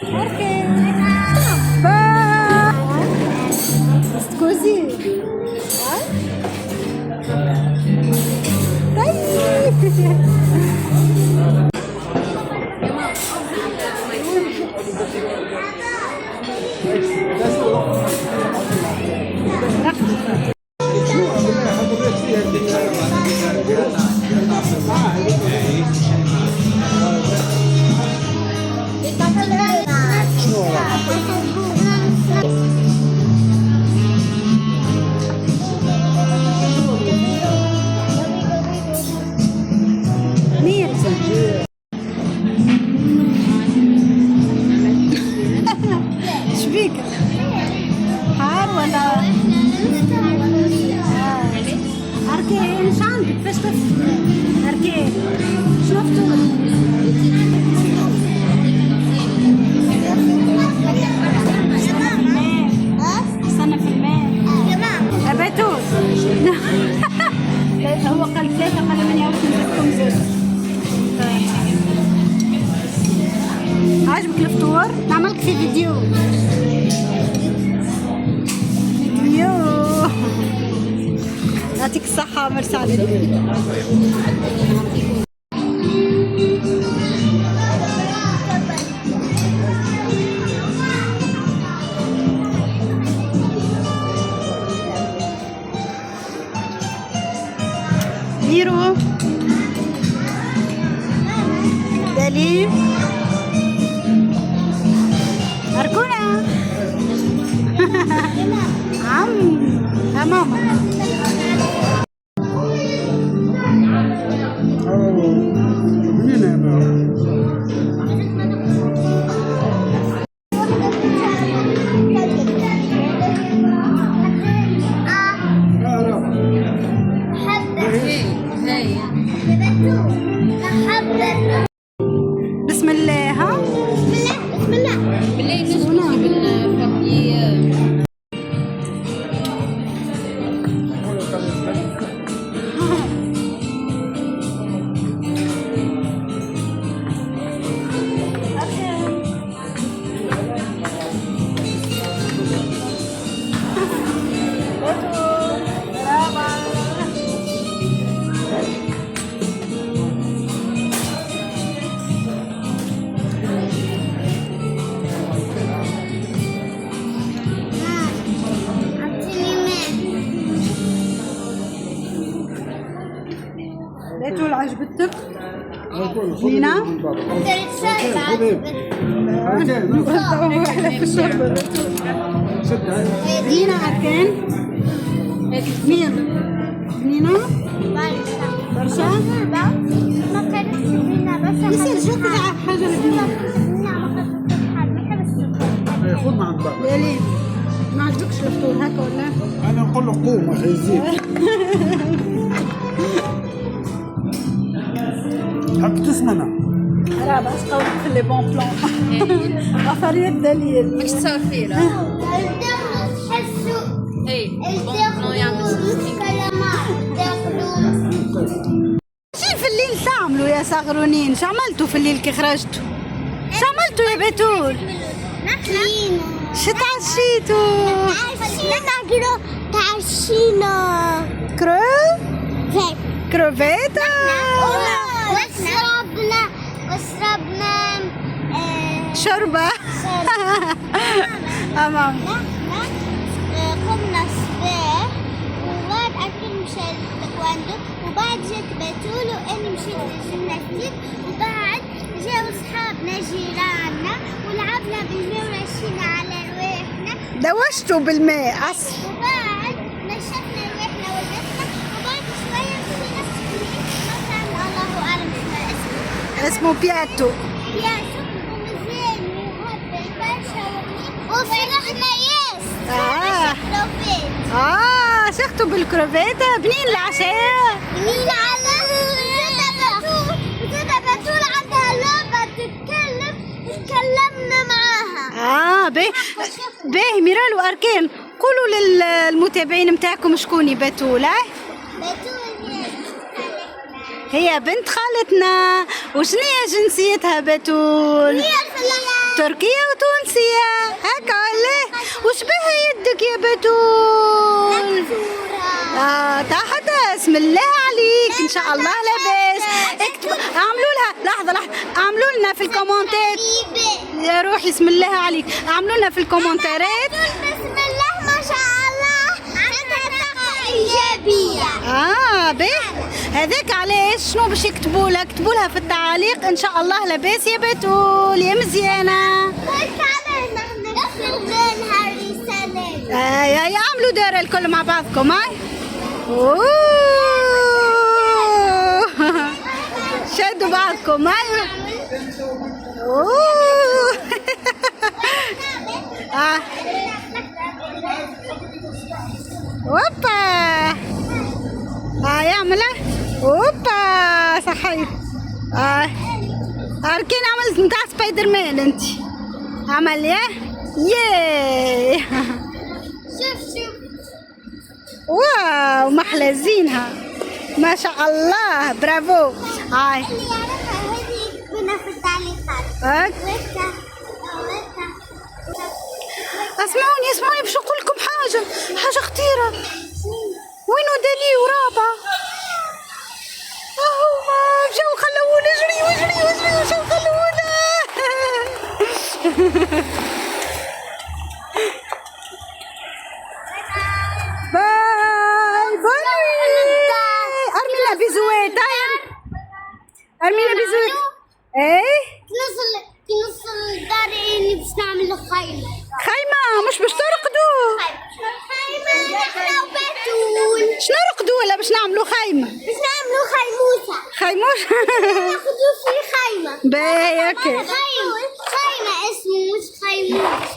اوكي سكوزي شبيك حار ولا أركي إيش عندك فاش أركي شنو فطور استنى في الماء أباتوس هو قال 3 قال من يعرفكم زوج عجبك الفطور؟ نعملك في فيديو يعطيك الصحة مرسى عليك ميرو دالي أركونا يا ماما بسم الله ها بسم الله بالله نشوفوا بالبابي بتول عجبتك؟ مينا؟ مينا عركان؟ مين؟ مينا؟ برشا؟ ما كانت مينا برشا يصير شو كذا حاجة لبنان خذ مع الباب يا ليه؟ ما عجبكش الفطور هكا ولا؟ أنا نقول له قوم ما يزيد حب تسمنا راه باش تقولك في لي بون بلان افاريات دليل مش تسوي فيه لا اي بون بلان يعمل شي في الليل تعملوا يا صغرونين؟ شو عملتوا في الليل كي خرجتوا؟ شو عملتوا يا بتول؟ شو تعشيتوا؟ تعشينا كرو؟ كروفيتا وشربنا شوربة أمام قمنا الصباح وبعد أكل مشى التايكواندو وبعد جات بتول وأنا مشيت للجيمناستيك وبعد جاو صحابنا جيراننا ولعبنا بالماء ورشينا على رواحنا دوشتوا بالماء عصر وبعد نشفنا رواحنا وجدنا وبعد شوية مشينا سكرين مطعم الله أعلم شو اسمه بياتو بياتو ومزيان وهبل برشا وفرحنا ياس شختوا بالكروفيتا بنين العشاء مين على بتول عندها لعبة تكلمنا معاها باهي ميرال وأركان قولوا للمتابعين متاعكم شكون بتول بتول هي بنت خالتنا. وشنو هي جنسيتها بتول؟ هي الفلانة. تركية وتونسية هكا ولا؟ وش بها يدك يا بتول؟ تحت اسم الله عليك ان شاء الله لاباس. اكتب اعملوا لها لحظة اعملوا لنا في الكومنتات يا روحي اسم الله عليك. اعملوا لنا في الكومنتات بسم الله ما شاء الله عندها طاقة إيجابية. به هذاك علاش شنو باش يكتبوا لها؟ اكتبوا لها في التعاليق ان شاء الله لاباس يا بتول يا مزيانة. قلت على نحن نرسل لها رسالة. يا اعملوا دايرة الكل مع بعضكم. هاي شدوا بعضكم. هاي اوبا يعملها اوبا صحيح. اركين عملت نتاع سبايدر مان انت. عمل ياه شوف واو محلى زينها ما شاء الله برافو. هاي اللي يعرفها هذه يكتبنا في التعليقات. اسمعوني باش نقول لكم حاجة خطيرة. وينو دالي ورابع؟ هما مشاو خلونا اجري مشاو خلونا. باي ارمينا بيزوات. ارمينا بيزوات. ايه في نص الدار اللي باش نعملوا خيمة مش باش ترقدوا. خيمة نحن وبتول. شنو رقدوا ولا باش نعملوا خيمة؟ باش نعملوا خيموسة. خيموش ناخذوا في خيمة. باهي اوكي. خيمة اسمه مش خيموس.